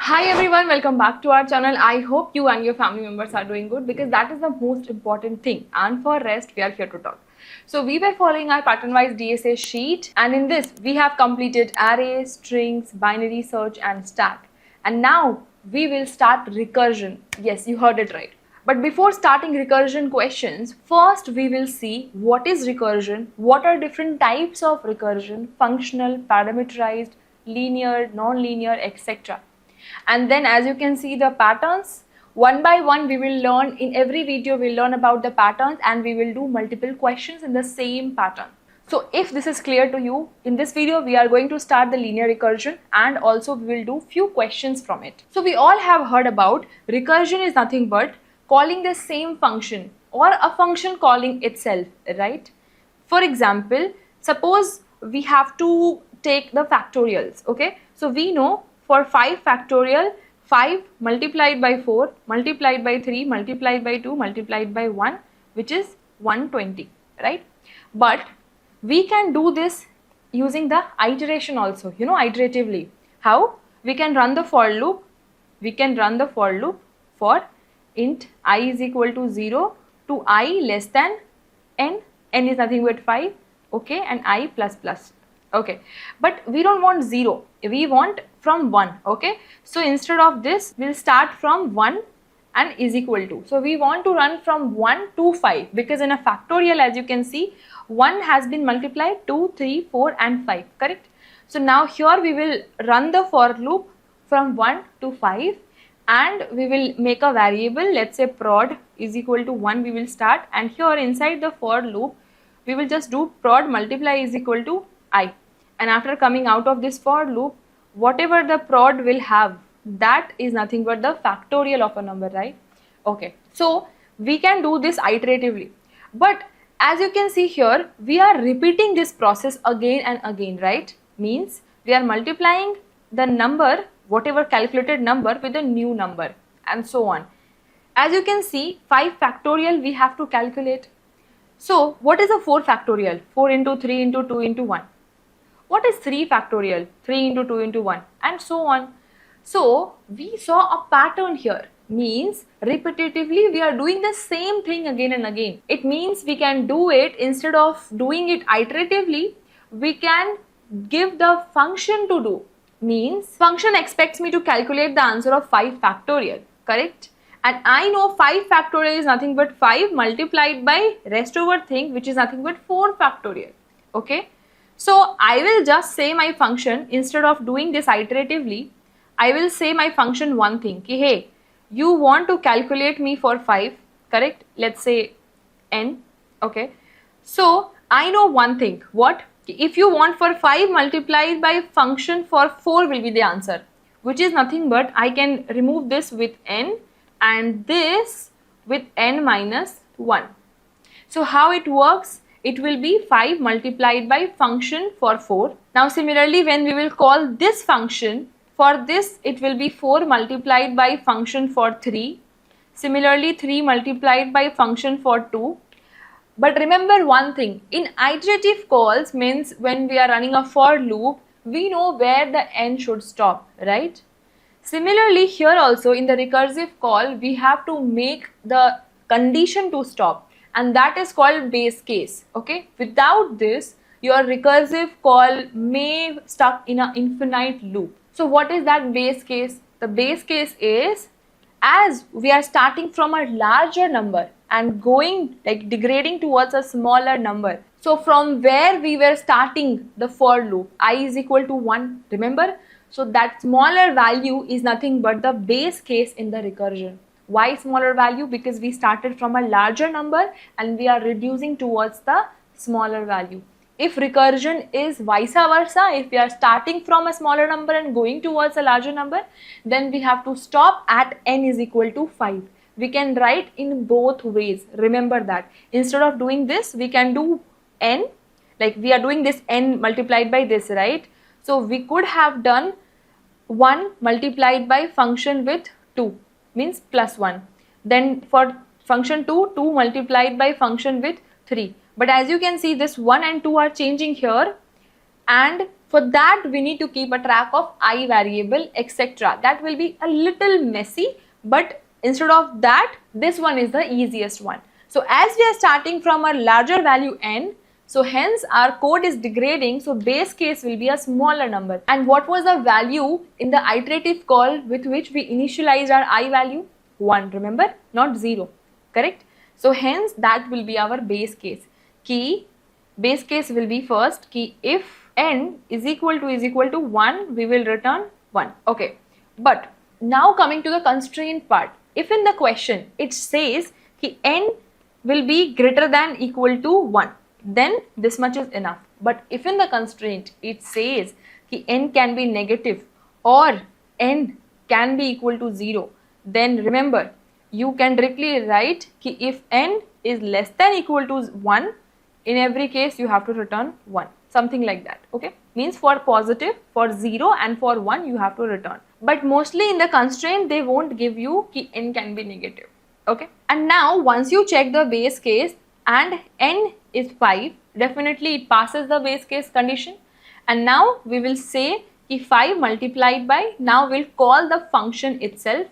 Hi everyone, welcome back to our channel. I hope you and your family members are doing good because that is the most important thing, and for rest we are here to talk. So we were following our pattern wise DSA sheet, and in this we have completed array, strings, binary search and stack. And now we will start recursion. Yes, you heard it right. But before starting recursion questions, first we will see what is recursion, what are different types of recursion, functional, parameterized, linear, non-linear, etc. And then as you can see the patterns, one by one we will learn. In every video we'll learn about the patterns and we will do multiple questions in the same pattern. So if this is clear to you, in this video we are going to start the linear recursion and also we will do few questions from it. So we all have heard about recursion is nothing but calling the same function or a function calling itself, right? For example, suppose we have to take the factorials, okay? So we know for 5 factorial, 5 multiplied by 4 multiplied by 3 multiplied by 2 multiplied by 1, which is 120, right? But we can do this using the iteration also, iteratively. How? We can run the for loop. We can run the for loop for int I is equal to 0 to I less than n. N is nothing but 5, okay, and I plus plus. Okay, but we don't want 0, we want from 1, okay. So instead of this, we'll start from 1 and is equal to. So we want to run from 1 to 5 because in a factorial, as you can see, 1 has been multiplied 2, 3, 4 and 5, correct. So now here we will run the for loop from 1 to 5 and we will make a variable, let's say prod is equal to 1 we will start, and here inside the for loop, we will just do prod multiply is equal to I. And after coming out of this for loop, whatever the prod will have, that is nothing but the factorial of a number, right? Okay, so we can do this iteratively. But as you can see here, we are repeating this process again and again, right? Means we are multiplying the number, whatever calculated number, with a new number and so on. As you can see, 5 factorial we have to calculate. So what is a 4 factorial? 4 into 3 into 2 into 1. What is 3 factorial? 3 into 2 into 1 and so on. So we saw a pattern here. Means repetitively we are doing the same thing again and again. It means we can do it, instead of doing it iteratively, we can give the function to do. Means function expects me to calculate the answer of 5 factorial, correct? And I know 5 factorial is nothing but 5 multiplied by rest over thing, which is nothing but 4 factorial, okay? So I will just say my function, instead of doing this iteratively, I will say my function one thing, ki, hey, you want to calculate me for 5, correct? Let's say n, okay? So I know one thing, what? If you want for 5 multiplied by function for 4 will be the answer, which is nothing but I can remove this with n and this with n minus 1. So how it works? It will be 5 multiplied by function for 4. Now similarly, when we will call this function, for this it will be 4 multiplied by function for 3. Similarly, 3 multiplied by function for 2. But remember one thing, in iterative calls means when we are running a for loop, we know where the n should stop, right? Similarly, here also in the recursive call, we have to make the condition to stop, and that is called base case, okay? Without this, your recursive call may stuck in an infinite loop. So what is that base case? The base case is, as we are starting from a larger number and going like degrading towards a smaller number. So from where we were starting the for loop, I is equal to 1, remember? So that smaller value is nothing but the base case in the recursion. Why smaller value? Because we started from a larger number and we are reducing towards the smaller value. If recursion is vice versa, if we are starting from a smaller number and going towards a larger number, then we have to stop at n is equal to 5. We can write in both ways, remember that. Instead of doing this, we can do n, like we are doing this n multiplied by this, right? So we could have done 1 multiplied by function with 2, means plus 1. Then for function 2, 2 multiplied by function with 3. But as you can see, this 1 and 2 are changing here, and For that, we need to keep a track of I variable, etc. That will be a little messy, but instead of that, this one is the easiest one. So as we are starting from a larger value n, so hence our code is degrading, so base case will be a smaller number. And what was the value in the iterative call with which we initialized our I value? 1, remember, not 0, correct? So hence that will be our base case. Key base case will be first key if n is equal to 1, we will return 1. Okay, but now coming to the constraint part. If in the question it says ki n will be greater than equal to 1, then this much is enough. But if in the constraint it says ki n can be negative or n can be equal to 0, then remember, you can directly write ki if n is less than equal to 1, in every case you have to return 1, something like that. Okay, means for positive, for 0 and for 1 you have to return. But mostly in the constraint they won't give you ki n can be negative. Okay, and now once you check the base case and n is 5, definitely it passes the base case condition. And now we will say ki 5 multiplied by, now we'll call the function itself,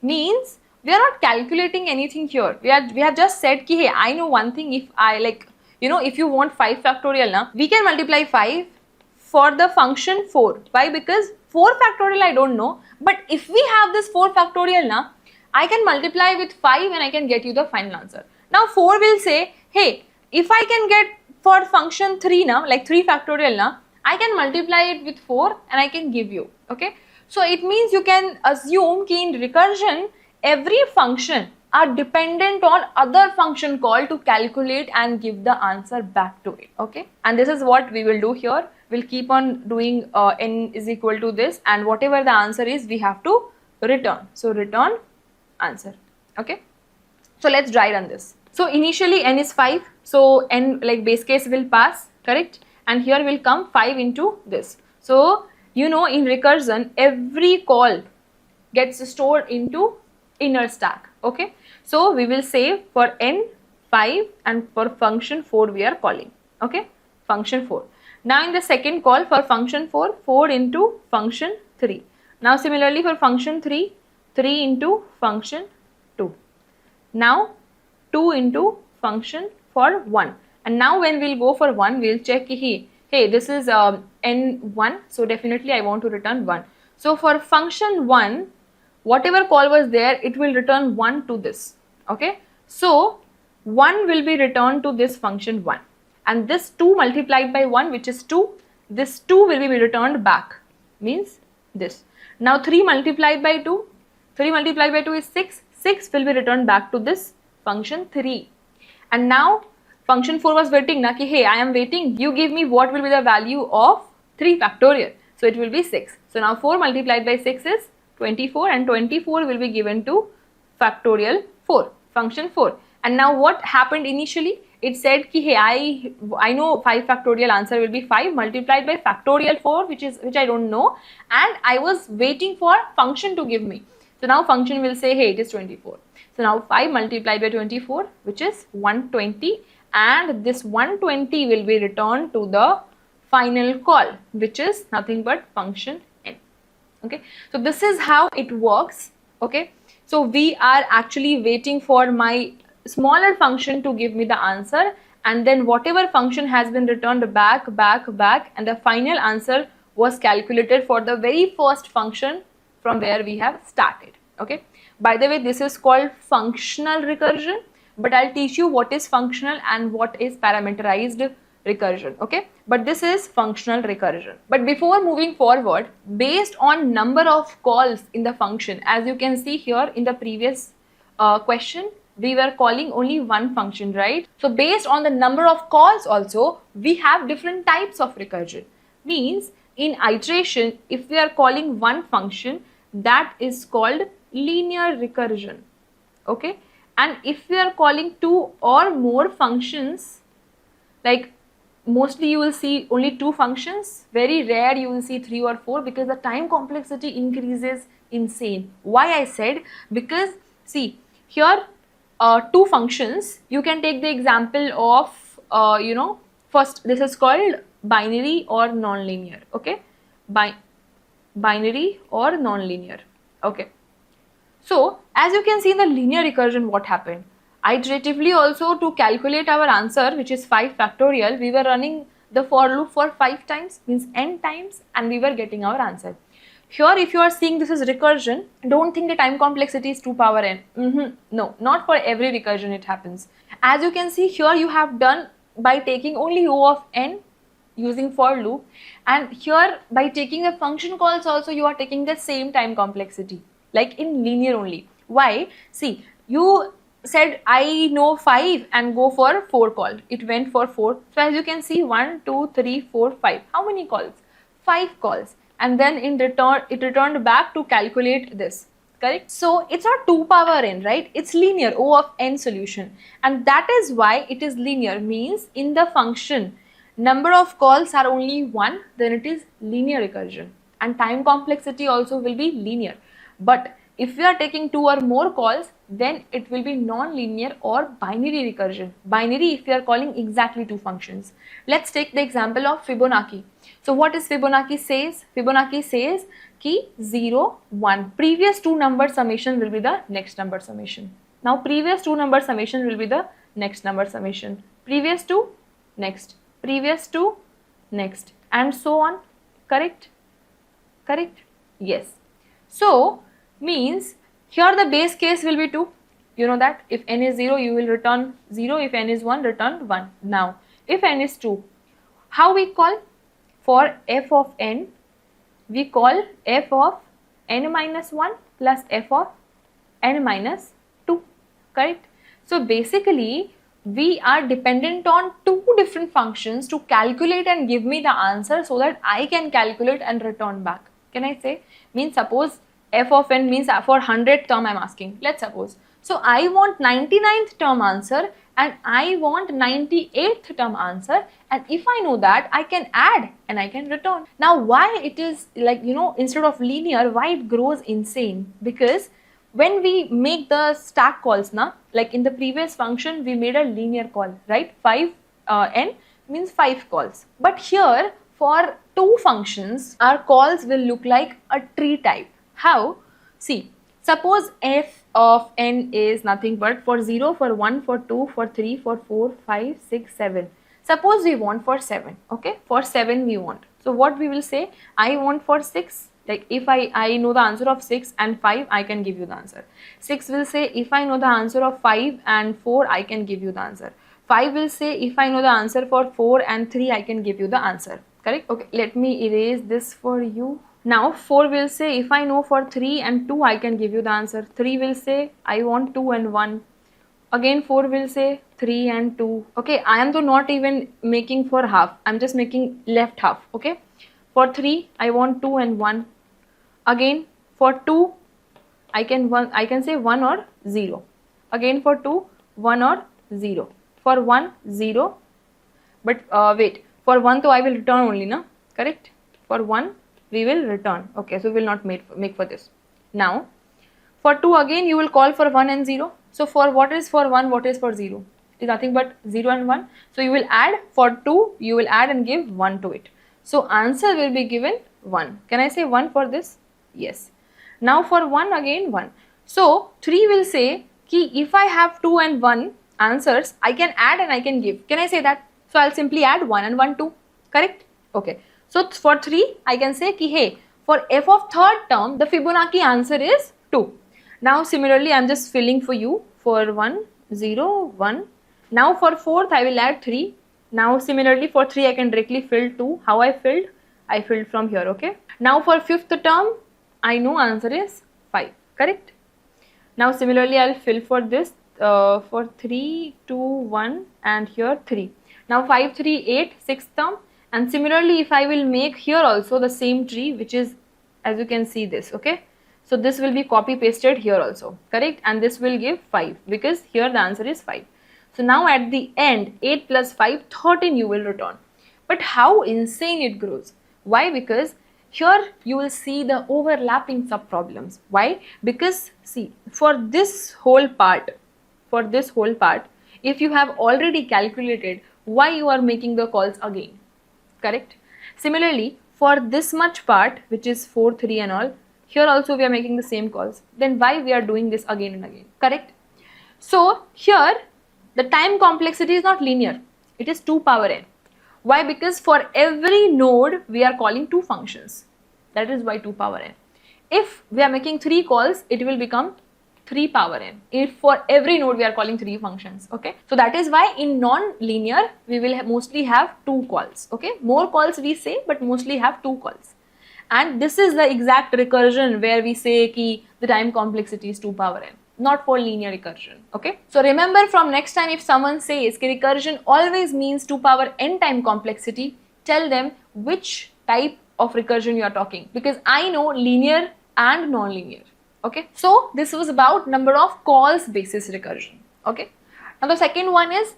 means we are not calculating anything here. We have just said ki hey, I know one thing, if I like, you know, if you want 5 factorial now, we can multiply 5 for the function 4. Why? Because 4 factorial I don't know, but if we have this 4 factorial now, I can multiply with 5 and I can get you the final answer. Now 4 will say, hey, if I can get for function 3 now, like 3 factorial now, I can multiply it with 4 and I can give you. Okay, so it means you can assume ki in recursion, every function are dependent on other function call to calculate and give the answer back to it. Okay, and this is what we will do here. We'll keep on doing n is equal to this, and whatever the answer is, we have to return. So return answer. Okay, so let's dry run this. So initially n is 5, so n like base case will pass, correct? And here will come 5 into this. So you know, in recursion, every call gets stored into inner stack. Okay, so we will say for n 5 and for function 4 we are calling. Okay, function 4. Now in the second call for function 4, 4 into function 3. Now similarly for function 3, 3 into function 2. Now 2 into function for 1. And now when we'll go for 1, we'll check hey, this is n1, so definitely I want to return 1. So for function 1, whatever call was there, it will return 1 to this. Okay, so 1 will be returned to this function 1, and this 2 multiplied by 1, which is 2, this 2 will be returned back, means this. Now 3 multiplied by 2, 3 multiplied by 2 is 6, 6 will be returned back to this function 3. And now function 4 was waiting na ki hey, I am waiting, you give me what will be the value of 3 factorial, so it will be 6. So now 4 multiplied by 6 is 24, and 24 will be given to factorial 4, function 4. And now what happened initially? It said ki hey, I know 5 factorial answer will be 5 multiplied by factorial 4, which I don't know, and I was waiting for function to give me. So now function will say hey, it is 24. So now 5 multiplied by 24, which is 120, and this 120 will be returned to the final call, which is nothing but function n. Okay, so this is how it works. Okay, so we are actually waiting for my smaller function to give me the answer, and then whatever function has been returned back, and the final answer was calculated for the very first function from where we have started. Okay, by the way, this is called functional recursion, but I'll teach you what is functional and what is parameterized recursion. Okay, but this is functional recursion. But before moving forward, based on number of calls in the function, as you can see here in the previous question, we were calling only one function, right? So based on the number of calls also, we have different types of recursion. Means in iteration, if we are calling one function, that is called linear recursion. Okay, and if we are calling 2 or more functions, like mostly you will see only 2 functions, very rare you will see 3 or 4, because the time complexity increases insane. Why I said? Because see here 2 functions, you can take the example of first this is called binary or non-linear. Okay, binary or non-linear. Okay, so as you can see in the linear recursion, what happened? Iteratively also, to calculate our answer, which is 5 factorial, we were running the for loop for 5 times, means n times, and we were getting our answer. Here, if you are seeing this is recursion, don't think the time complexity is 2 power n. No, not for every recursion it happens. As you can see here, you have done by taking only O of n using for loop, and here by taking the function calls also you are taking the same time complexity, like in linear only. Why? See, you said I know 5 and go for 4 called. It went for 4. So as you can see, 1, 2, 3, 4, 5. How many calls? 5 calls. And then in return, it returned back to calculate this. Correct? So it's not 2 power n, right? It's linear, O of n solution. And that is why it is linear, means in the function, number of calls are only 1, then it is linear recursion. And time complexity also will be linear. But if we are taking 2 or more calls, then it will be non-linear or binary recursion. Binary if we are calling exactly 2 functions. Let's take the example of Fibonacci. So what is Fibonacci says? Fibonacci says ki 0, 1. Previous 2 number summation will be the next number summation. Now previous 2 number summation will be the next number summation. Previous 2, next. Previous 2, next. And so on. Correct? Correct? Yes. So means here the base case will be 2. You know that if n is 0, you will return 0. If n is 1, return 1. Now, if n is 2, how we call? For f of n, we call f of n minus 1 plus f of n minus 2. Correct? So basically, we are dependent on 2 different functions to calculate and give me the answer so that I can calculate and return back. Can I say? Means suppose f of n means for 100th term I am asking. Let's suppose. So I want 99th term answer and I want 98th term answer, and if I know that, I can add and I can return. Now why it is like, you know, instead of linear, why it grows insane? Because when we make the stack calls, like in the previous function, we made a linear call, right? 5 n means 5 calls. But here, for 2 functions, our calls will look like a tree type. How? See, suppose f of n is nothing but for 0, for 1, for 2, for 3, for 4, 5, 6, 7. Suppose we want for 7, okay? For 7 we want. So what we will say? I want for 6. Like if I know the answer of 6 and 5, I can give you the answer. 6 will say if I know the answer of 5 and 4, I can give you the answer. 5 will say if I know the answer for 4 and 3, I can give you the answer. Correct? Okay, let me erase this for you. Now 4 will say if I know for 3 and 2, I can give you the answer. 3 will say I want 2 and 1. Again 4 will say 3 and 2. Okay, I am though not even making for half. I am just making left half. Okay. For 3, I want 2 and 1. Again for 2, I can say 1 or 0. Again for 2, 1 or 0. For 1, 0. But wait, for 1 though I will return only, na? Correct? For 1, we will return. Okay, so we will not make for this. Now, for 2 again you will call for 1 and 0. So for what is for 1, what is for 0? It is nothing but 0 and 1. So you will add for 2, you will add and give 1 to it. So answer will be given 1. Can I say 1 for this? Yes. Now for 1 again 1. So 3 will say ki if I have 2 and 1 answers, I can add and I can give. Can I say that? So I'll simply add 1 and 1 2. Correct? Okay. So for 3, I can say ki hey, for f of third term, the Fibonacci answer is 2. Now similarly, I'm just filling for you for 1, 0, 1. Now for 4th, I will add 3. Now similarly for 3, I can directly fill 2. How I filled? I filled from here, okay. Now for 5th term, I know answer is 5, correct. Now similarly, I'll fill for this for 3, 2, 1 and here 3. Now 5, 3, 8, 6th term. And similarly, if I will make here also the same tree, which is, as you can see this, okay. So this will be copy pasted here also, correct. And this will give 5 because here the answer is 5. So now at the end, 8 plus 5, 13 you will return. But how insane it grows. Why? Because here you will see the overlapping sub-problems. Why? Because see, for this whole part, if you have already calculated, why you are making the calls again? correct? Similarly, for this much part, which is 4, 3 and all, here also we are making the same calls. Then why we are doing this again and again, correct? So here, the time complexity is not linear. It is 2 power n. Why? Because for every node, we are calling 2 functions. That is why 2 power n. If we are making 3 calls, it will become 3 power n. If for every node we are calling 3 functions, okay? So that is why in non-linear, we will mostly have 2 calls, okay? More calls we say, but mostly have 2 calls. And this is the exact recursion where we say ki the time complexity is 2 power n, not for linear recursion, okay? So remember, from next time if someone says ki recursion always means 2 power n time complexity, tell them which type of recursion you are talking, because I know linear and non-linear. Okay, so this was about number of calls basis recursion. Okay, now the second one is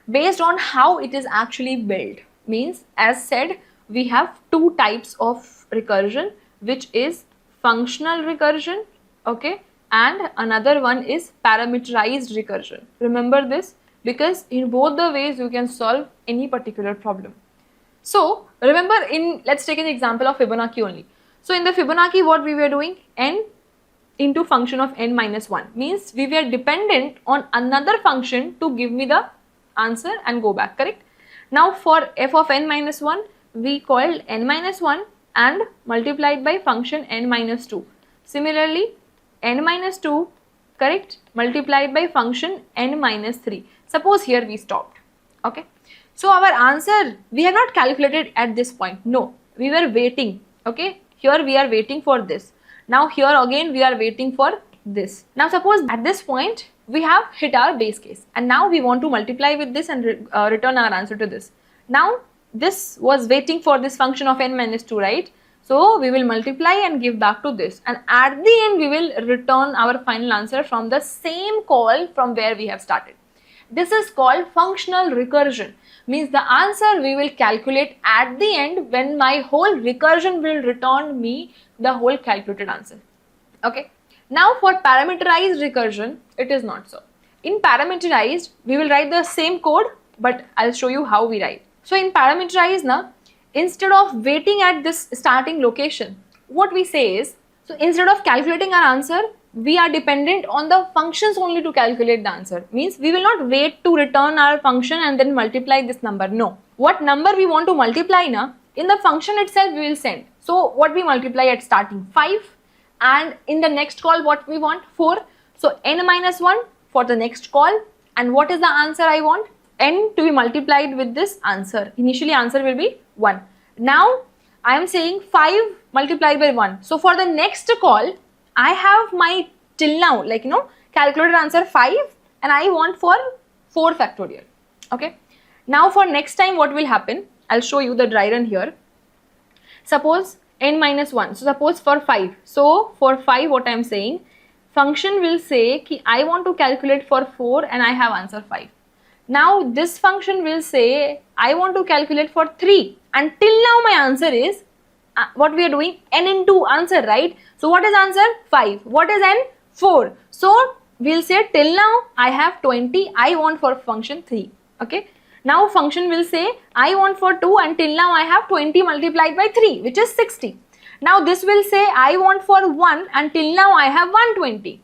based on how it is actually built. Means, as said, we have 2 types of recursion, which is functional recursion, okay, and another one is parameterized recursion. Remember this, because in both the ways you can solve any particular problem. So remember, let's take an example of Fibonacci only. So in the Fibonacci, what we were doing, n into function of n minus 1, means we were dependent on another function to give me the answer and go back, correct? Now for f of n minus 1, we called n minus 1 and multiplied by function n minus 2. Similarly, n minus 2, correct, multiplied by function n minus 3. Suppose here we stopped, okay? So our answer, we have not calculated at this point. No, we were waiting, okay? Here we are waiting for this. Now here again we are waiting for this. Now suppose at this point we have hit our base case and now we want to multiply with this and return our answer to this. Now this was waiting for this function of n minus 2, right? So we will multiply and give back to this, and at the end we will return our final answer from the same call from where we have started. This is called functional recursion. Means the answer we will calculate at the end when my whole recursion will return me the whole calculated answer. Okay. Now for parameterized recursion, it is not so. In parameterized, we will write the same code, but I'll show you how we write. So in parameterized, now, instead of waiting at this starting location, what we say is, so instead of calculating our answer, we are dependent on the functions only to calculate the answer. Means we will not wait to return our function and then multiply this number. No. What number we want to multiply now, in the function itself we will send. So what we multiply at starting 5, and in the next call what we want 4. So n minus 1 for the next call, and what is the answer I want? N to be multiplied with this answer. Initially answer will be 1. Now I am saying 5 multiplied by 1. So for the next call, I have my till now, like calculated answer 5 and I want for 4 factorial. Okay. Now for next time what will happen? I'll show you the dry run here. Suppose n minus 1. So suppose for 5. So for 5 what I am saying, function will say ki I want to calculate for 4 and I have answer 5. Now this function will say I want to calculate for 3 and till now my answer is what we are doing, n into answer, right? So what is answer? 5. What is n? 4. So we'll say till now I have 20, I want for function 3. Okay. Now function will say I want for 2 and till now I have 20 multiplied by 3, which is 60. Now this will say I want for 1 and till now I have 120.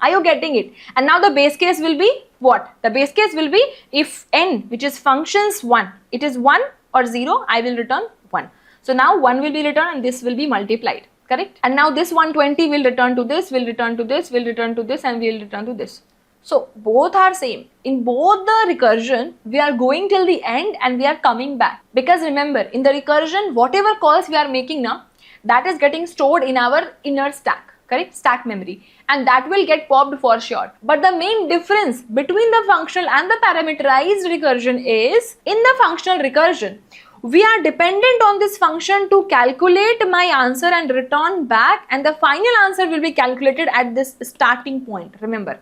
Are you getting it? And now the base case will be what? The base case will be if n, which is functions 1, it is 1 or 0, I will return 1. So now 1 will be returned and this will be multiplied, correct? And now this 120 will return to this, will return to this, will return to this, and will return to this. So both are same. In both the recursion, we are going till the end and we are coming back. Because remember, in the recursion, whatever calls we are making now, that is getting stored in our inner stack, correct? Stack memory. And that will get popped for sure. But the main difference between the functional and the parameterized recursion is, in the functional recursion, we are dependent on this function to calculate my answer and return back, and the final answer will be calculated at this starting point, remember.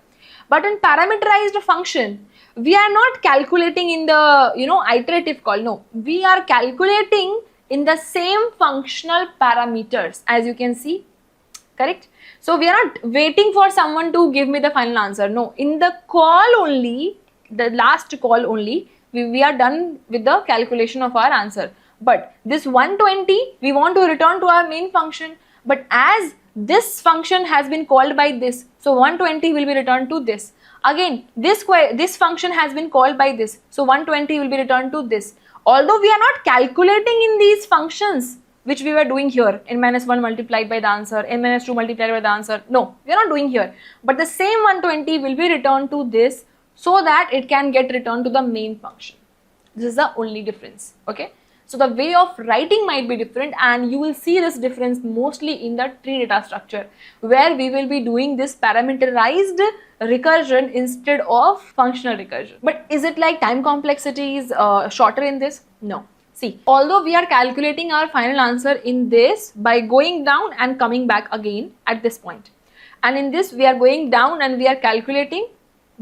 But in parameterized function, we are not calculating in the iterative call. No, we are calculating in the same functional parameters, as you can see, correct? So we are not waiting for someone to give me the final answer. No, in the call only, the last call only, we are done with the calculation of our answer. But this 120 we want to return to our main function, but as this function has been called by this, so 120 will be returned to this. Again, this function has been called by this, so 120 will be returned to this. Although we are not calculating in these functions which we were doing here, n minus 1 multiplied by the answer, n minus 2 multiplied by the answer, no, we are not doing here, but the same 120 will be returned to this so that it can get returned to the main function. This is the only difference, okay? So the way of writing might be different, and you will see this difference mostly in the tree data structure, where we will be doing this parameterized recursion instead of functional recursion. But is it like time complexity is shorter in this? No. See, although we are calculating our final answer in this by going down and coming back again at this point, and in this we are going down and we are calculating,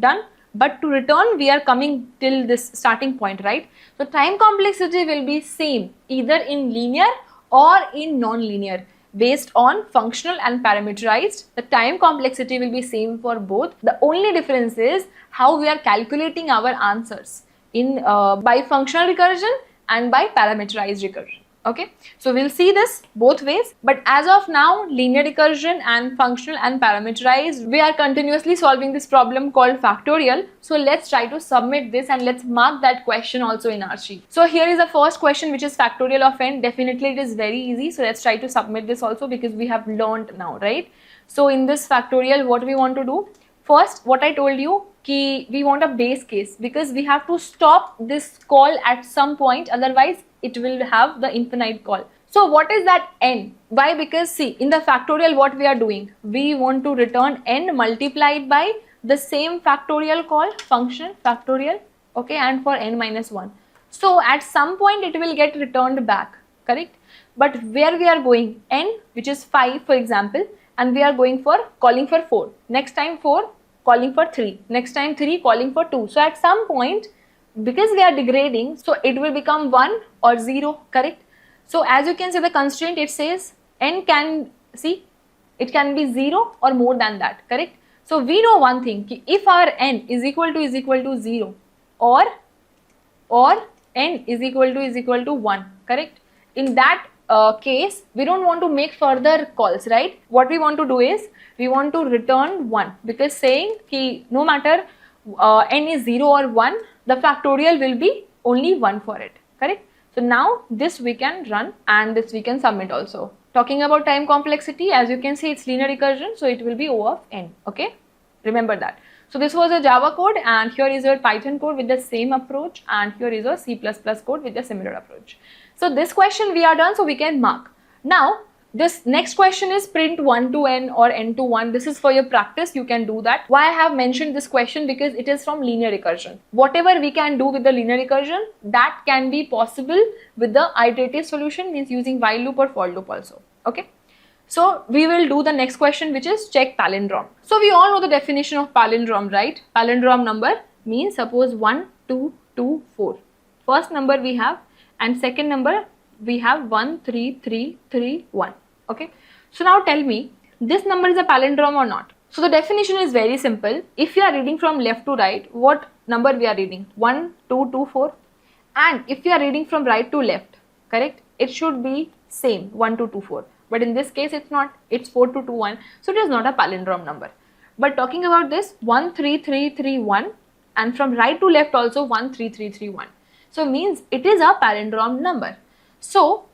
done. But to return we are coming till this starting point, right? So time complexity will be same either in linear or in non-linear. Based on functional and parameterized, the time complexity will be same for both. The only difference is how we are calculating our answers in by functional recursion and by parameterized recursion. Okay, so we'll see this both ways, but as of now, linear recursion and functional and parameterized, we are continuously solving this problem called factorial. So let's try to submit this and let's mark that question also in our sheet. So here is the first question, which is factorial of n. Definitely it is very easy, so let's try to submit this also because we have learned now, right? So in this factorial, what we want to do? First, what I told you, we want a base case because we have to stop this call at some point, otherwise it will have the infinite call. So what is that n? Why? Because see, in the factorial what we are doing, we want to return n multiplied by the same factorial call function factorial, okay, and for n minus 1. So at some point it will get returned back, correct? But where we are going, n which is 5 for example, and we are going for calling for 4, next time 4 calling for 3, next time 3 calling for 2. So at some point, because we are degrading, so it will become 1 or 0, correct? So as you can see the constraint, it says n can, see, it can be 0 or more than that, correct? So we know one thing, if our n is equal to 0 or n is equal to 1, correct? In that case, we don't want to make further calls, right? What we want to do is, we want to return 1 because saying ki no matter n is 0 or 1, the factorial will be only 1 for it, correct? So now this we can run and this we can submit also. Talking about time complexity, as you can see it's linear recursion, so it will be O of n, okay? Remember that. So this was a Java code and here is your Python code with the same approach, and here is your C++ code with the similar approach. So this question we are done, so we can mark. Now this next question is print 1 to n or n to 1. This is for your practice, you can do that. Why I have mentioned this question? Because it is from linear recursion. Whatever we can do with the linear recursion, that can be possible with the iterative solution, means using while loop or for loop also, okay? So we will do the next question, which is check palindrome. So we all know the definition of palindrome, right? Palindrome number means suppose 1, 2, 2, 4. First number we have, and second number we have 1, 3, 3, 3, 1. Okay. So now tell me, this number is a palindrome or not? So the definition is very simple. If you are reading from left to right, what number we are reading? 1, 2, 2, 4. And if you are reading from right to left, correct? It should be same 1, 2, 2, 4. But in this case, it's not. It's 4, 2, 2, 1. So it is not a palindrome number. But talking about this 1, 3, 3, 3, 1, and from right to left also 1, 3, 3, 3, 1. So means it is a palindrome number. So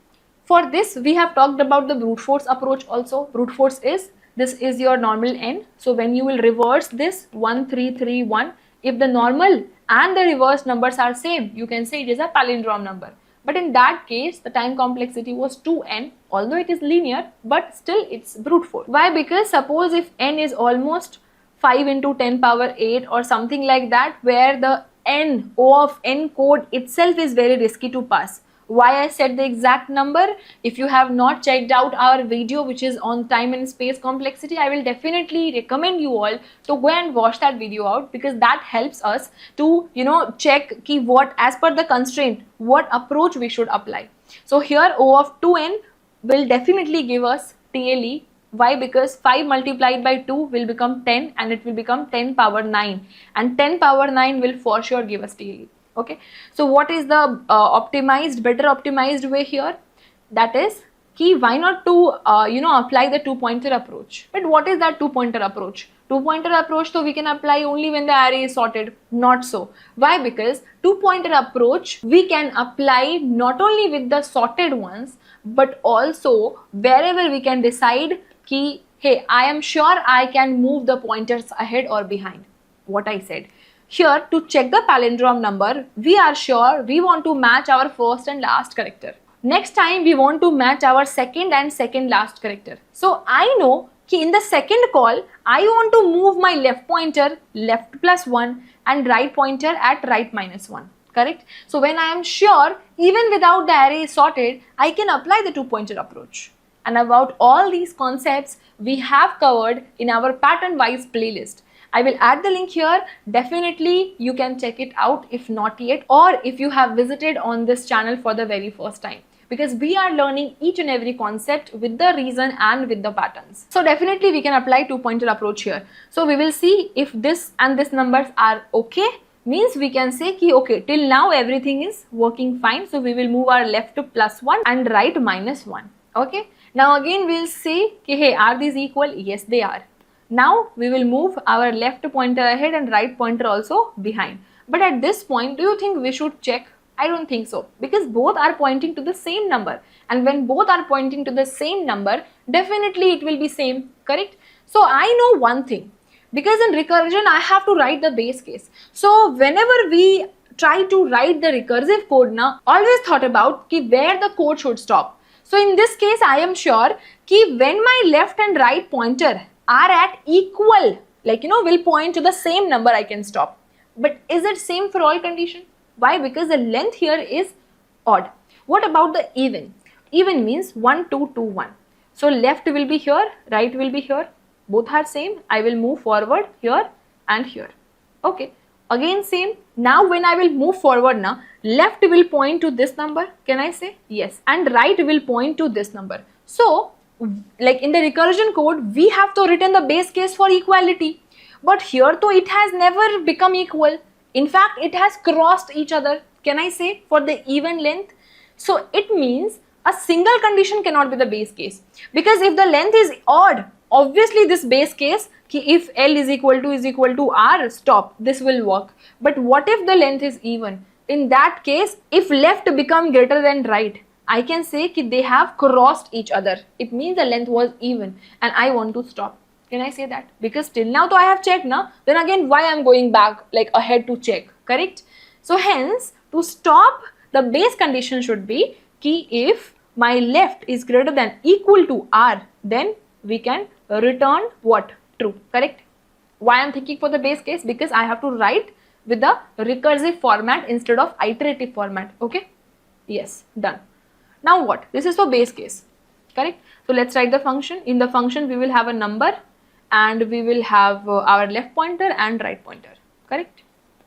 for this we have talked about the brute force approach also. Brute force is, this is your normal n. So when you will reverse this 1, 3, 3, 1, if the normal and the reverse numbers are same, you can say it is a palindrome number. But in that case, the time complexity was 2n, although it is linear, but still it's brute force. Why? Because suppose if n is almost 5 into 10 power 8 or something like that, where the n, O of n code itself is very risky to pass. Why I said the exact number? If you have not checked out our video which is on time and space complexity, I will definitely recommend you all to go and watch that video out, because that helps us to, check ki what, as per the constraint, what approach we should apply. So here O of 2n will definitely give us TLE. Why? Because 5 multiplied by 2 will become 10 and it will become 10 power 9, and 10 power 9 will for sure give us TLE. Okay, so what is the better optimized way here? That is key, why not to apply the two-pointer approach. But what is that two-pointer approach? Two-pointer approach, so we can apply only when the array is sorted. Not so. Why? Because two-pointer approach we can apply not only with the sorted ones, but also wherever we can decide key, hey, I am sure I can move the pointers ahead or behind. What I said. Here, to check the palindrome number, we are sure we want to match our first and last character. Next time we want to match our second and second last character. So I know कि in the second call, I want to move my left pointer left +1 and right pointer at right -1. Correct? So when I am sure, even without the array sorted, I can apply the two-pointer approach. And about all these concepts we have covered in our pattern-wise playlist. I will add the link here. Definitely you can check it out if not yet, or if you have visited on this channel for the very first time, because we are learning each and every concept with the reason and with the patterns. So definitely we can apply two-pointer approach here. So we will see if this and this numbers are okay, means we can say ki okay, till now everything is working fine. So we will move our left to +1 and right -1. Okay. Now again we will say ki hey, are these equal? Yes, they are. Now we will move our left pointer ahead and right pointer also behind. But at this point, do you think we should check? I don't think so, because both are pointing to the same number, and when both are pointing to the same number, definitely it will be same, correct? So I know one thing, because in recursion I have to write the base case. So whenever we try to write the recursive code now, always thought about ki where the code should stop. So in this case I am sure ki when my left and right pointer are at equal, will point to the same number, I can stop. But is it same for all condition? Why? Because the length here is odd. What about the even? Even means 1, 2, 2, 1. So left will be here, right will be here. Both are same. I will move forward here and here. Okay. Again same. Now when I will move forward now, left will point to this number. Can I say? Yes. And right will point to this number. So like in the recursion code, we have to written the base case for equality. But here though it has never become equal. In fact, it has crossed each other. Can I say for the even length? So it means a single condition cannot be the base case. Because if the length is odd, obviously this base case, if L is equal to R, stop, this will work. But what if the length is even? In that case, if left become greater than right, I can say that they have crossed each other. It means the length was even and I want to stop. Can I say that? Because till now though I have checked now, then again why I am going back ahead to check, correct? So hence to stop, the base condition should be ki if my left is greater than equal to R, then we can return what? True, correct? Why I am thinking for the base case? Because I have to write with the recursive format instead of iterative format. Okay? Yes, done. Now what? This is for base case, correct? So let's write the function. In the function we will have a number and we will have our left pointer and right pointer, correct?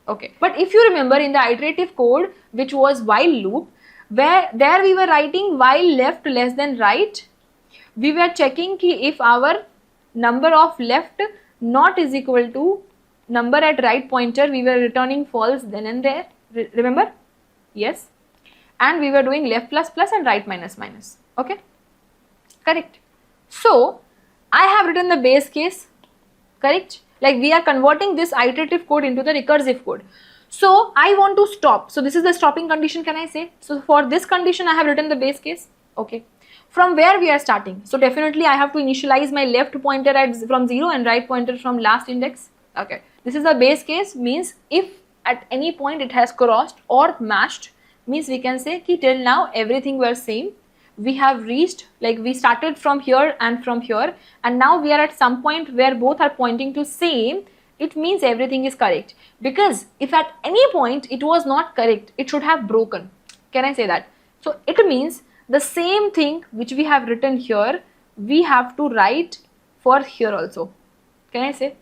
Okay. But if you remember in the iterative code, which was while loop, where there we were writing while left less than right, we were checking ki if our number of left not is equal to number at right pointer, we were returning false then and there. Remember? Yes. And we were doing left plus plus and right minus minus. Okay? Correct. So, I have written the base case. Correct? Like we are converting this iterative code into the recursive code. So, I want to stop. So, this is the stopping condition, can I say? So, for this condition, I have written the base case. Okay. From where we are starting? So, definitely I have to initialize my left pointer from 0 and right pointer from last index. Okay. This is the base case, means if at any point it has crossed or matched, means we can say ki till now everything were same. We have reached, we started from here and now we are at some point where both are pointing to same. It means everything is correct. Because if at any point it was not correct, it should have broken. Can I say that? So it means the same thing which we have written here, we have to write for here also. Can I say?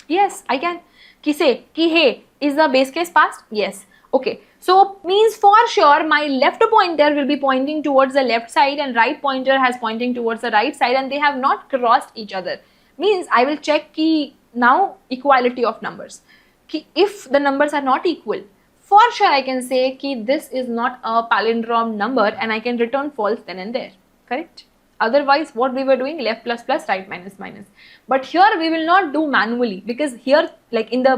Yes, I can. Ki say ki hey, is the base case passed? Yes. Okay. So means for sure my left pointer will be pointing towards the left side and right pointer has pointing towards the right side, and they have not crossed each other. Means I will check ki now equality of numbers. Ki if the numbers are not equal, for sure I can say ki this is not a palindrome number and I can return false then and there, correct? Otherwise what we were doing, left plus plus, right minus minus. But here we will not do manually, because here like in the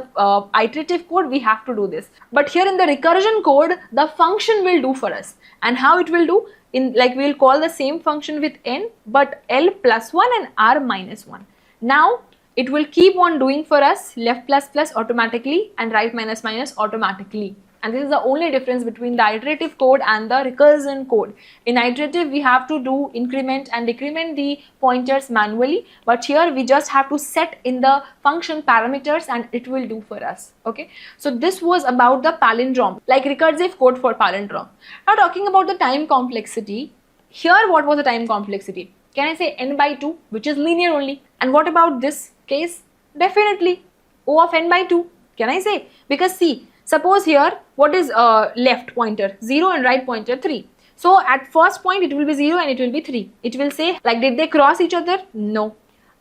iterative code we have to do this. But here in the recursion code the function will do for us. And how it will do, in like we will call the same function with n but l plus 1 and r minus 1. Now it will keep on doing for us left plus plus automatically and right minus minus automatically. And this is the only difference between the iterative code and the recursion code. In iterative, we have to do increment and decrement the pointers manually, but here we just have to set in the function parameters and it will do for us. Okay, so this was about the palindrome, like recursive code for palindrome. Now talking about the time complexity, here what was the time complexity? Can I say n by 2, which is linear only? And what about this case? Definitely O of n by 2. Can I say? Because see, suppose here what is left pointer 0 and right pointer 3. So at first point it will be 0 and it will be 3. It will say like, did they cross each other? No.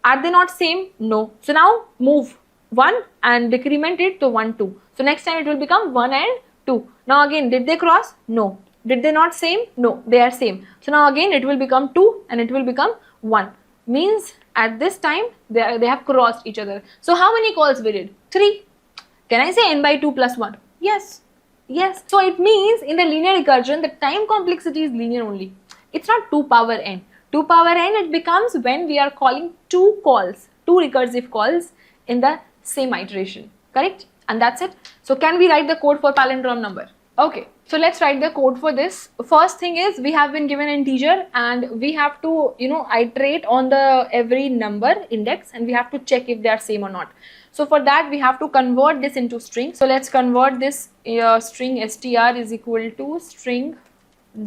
Are they not same? No. So now move 1 and decrement it to 1 2. So next time it will become 1 and 2. Now again, did they cross? No. Did they not same? No, they are same. So now again it will become 2 and it will become 1. Means at this time they have crossed each other. So how many calls we did? 3. Can I say n by 2 plus 1? Yes. Yes. So it means in the linear recursion, the time complexity is linear only. It's not 2 power n. 2 power n it becomes when we are calling two recursive calls in the same iteration. Correct? And that's it. So can we write the code for palindrome number? Okay. So let's write the code for this. First thing is we have been given an integer and we have to, iterate on the every number index and we have to check if they are same or not. So for that we have to convert this into string. So let's convert this string str is equal to string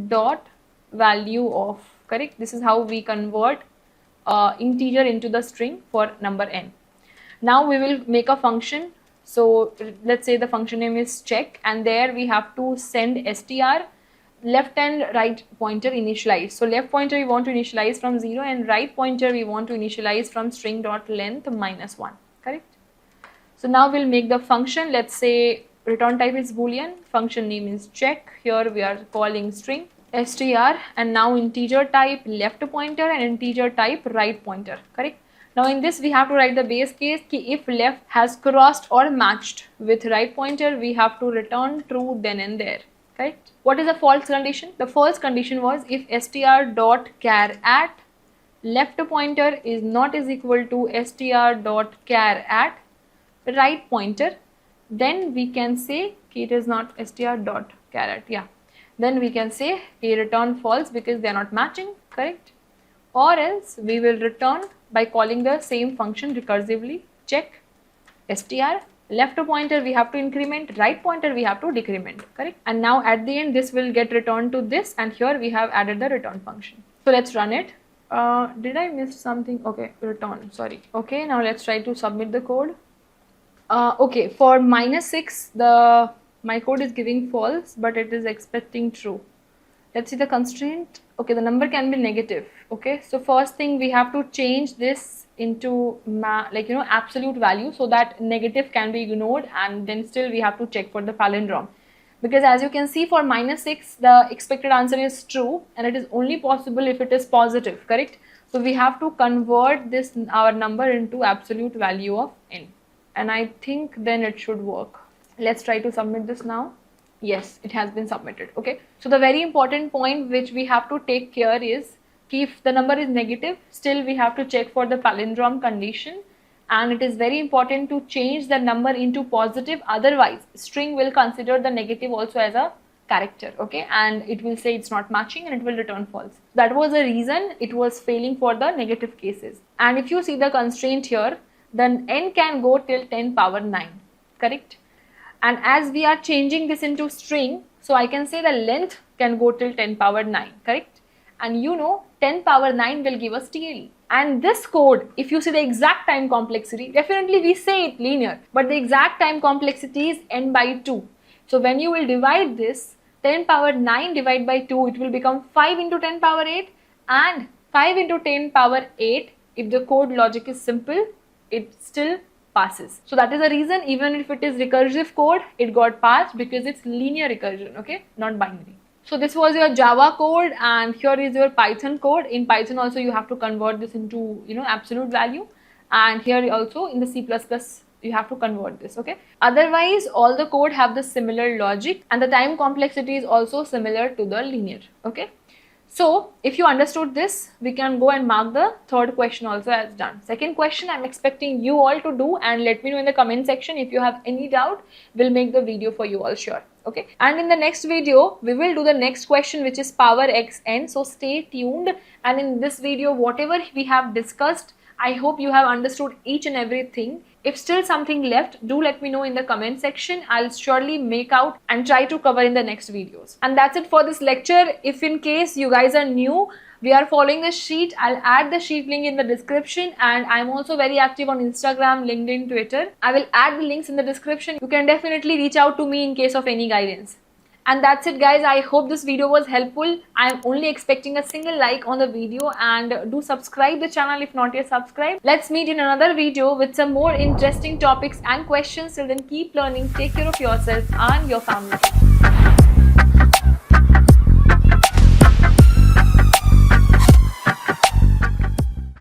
dot value of, correct? This is how we convert integer into the string for number n. Now we will make a function. So let's say the function name is check and there we have to send str left and right pointer initialize. So left pointer we want to initialize from 0 and right pointer we want to initialize from string dot length minus 1, correct? So now we'll make the function. Let's say return type is boolean, function name is check, here we are calling string str and now integer type left pointer and integer type right pointer, correct? Now in this we have to write the base case ki if left has crossed or matched with right pointer we have to return true then and there, correct? What is the false condition? The false condition was if str dot char at left pointer is not is equal to str dot char at right pointer, then we can say it is not str dot char at, yeah, then we can say a return false because they are not matching, correct? Or else we will return by calling the same function recursively, check str left pointer we have to increment, right pointer we have to decrement, correct? And now at the end this will get returned to this and here we have added the return function. So let's run it. Did I miss something? Okay, return, sorry. Okay, now let's try to submit the code. Okay, for -6 my code is giving false but it is expecting true. Let's see the constraint. Okay, the number can be negative. Okay, so first thing we have to change this into absolute value so that negative can be ignored and then still we have to check for the palindrome, because as you can see for -6 the expected answer is true and it is only possible if it is positive, correct? So we have to convert this our number into absolute value of n and I think then it should work. Let's try to submit this now. Yes, it has been submitted. Okay, so the very important point which we have to take care is if the number is negative, still we have to check for the palindrome condition and it is very important to change the number into positive, otherwise string will consider the negative also as a character, okay, and it will say it's not matching and it will return false. That was the reason it was failing for the negative cases. And if you see the constraint here, then n can go till 10 power 9, correct? And as we are changing this into string, so I can say the length can go till 10 power 9, correct? And 10 power 9 will give us TLE. And this code, if you see the exact time complexity, definitely we say it linear, but the exact time complexity is n by 2. So when you will divide this, 10 power 9 divided by 2, it will become 5 into 10 power 8 and 5 into 10 power 8. If the code logic is simple, it still passes. So that is the reason even if it is recursive code, it got passed because it's linear recursion, okay, not binary. So this was your Java code, and here is your Python code. In Python also you have to convert this into, you know, absolute value, and here also in the C++ you have to convert this, okay. Otherwise all the code have the similar logic, and the time complexity is also similar to the linear, okay. So if you understood this, we can go and mark the third question also as done. Second question I'm expecting you all to do, and let me know in the comment section if you have any doubt. We'll make the video for you all, sure. Okay, and in the next video we will do the next question, which is power xn. So stay tuned, and in this video whatever we have discussed, I hope you have understood each and everything. If still something left, do let me know in the comment section. I'll surely make out and try to cover in the next videos. And that's it for this lecture. If in case you guys are new, we are following the sheet. I'll add the sheet link in the description, and I'm also very active on Instagram, LinkedIn, Twitter. I will add the links in the description. You can definitely reach out to me in case of any guidance. And that's it guys, I hope this video was helpful. I'm only expecting a single like on the video, and do subscribe the channel if not yet subscribed. Let's meet in another video with some more interesting topics and questions. Till then, keep learning, take care of yourself and your family.